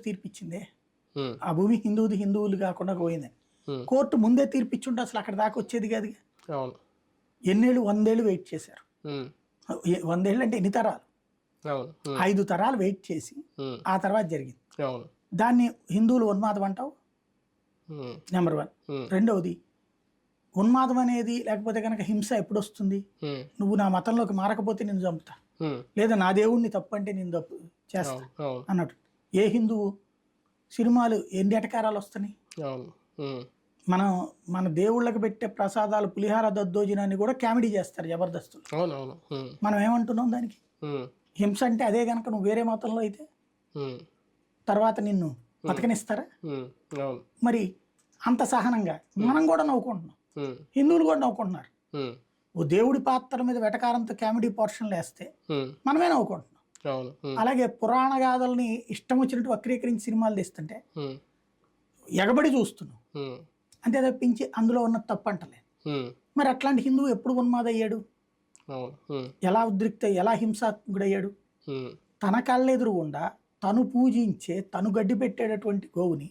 తీర్పిచ్చిందే ఆ భూమి హిందువులు కాకుండా పోయిందని కోర్టు ముందే తీర్పిచ్చుంటే అసలు అక్కడ దాకా వచ్చేది కాదు. ఎన్నేళ్ళు 100 ఏళ్ళు వెయిట్ చేశారు. 100 ఏళ్ళు అంటే ఎన్ని తరాలు, 5 తరాలు వెయిట్ చేసి ఆ తర్వాత జరిగింది. దాన్ని హిందువులు ఉన్మాదం అంటావు నెంబర్ 1. రెండవది ఉన్మాదం అనేది లేకపోతే కనుక హింస ఎప్పుడు వస్తుంది, నువ్వు నా మతంలోకి మారకపోతే నేను చంపుతా, లేదా నా దేవుడిని తప్పు అంటే నేను తప్పు చేస్తా అన్నట్టు. ఏ హిందువు సినిమాలు ఎన్ని ఎటకారాలు వస్తున్నాయి. మన దేవుళ్ళకి పెట్టే ప్రసాదాలు పులిహార దద్దోజనాన్ని కూడా కామెడీ చేస్తారు జబర్దస్తులు. మనం ఏమంటున్నాం దానికి? హింస అంటే అదే కనుక నువ్వు వేరే మతంలో అయితే తర్వాత నిన్ను బతకనిస్తారా? మరి అంత సహనంగా మనం కూడా నవ్వుకుంటున్నాం, హిందువులు కూడా నవ్వుకుంటున్నారు. ఓ దేవుడి పాత్ర మీద వెటకారంతో కామెడీ పోర్షన్లు వేస్తే మనమే నవ్వుకుంటున్నాం. అలాగే పురాణ గాథల్ని ఇష్టం వచ్చినట్టు వక్రీకరించి సినిమాలు తీస్తుంటే ఎగబడి చూస్తున్నాం, అంతే తప్పించి అందులో ఉన్న తప్పు అంటలేదు. మరి అట్లాంటి హిందువు ఎప్పుడు ఉన్మాదయ్యాడు, ఎలా ఎలా హింసాత్మకుడయ్యాడు? తన కళ్ళెదురుగుండా తను పూజించే తను గడ్డి పెట్టేటటువంటి గోవుని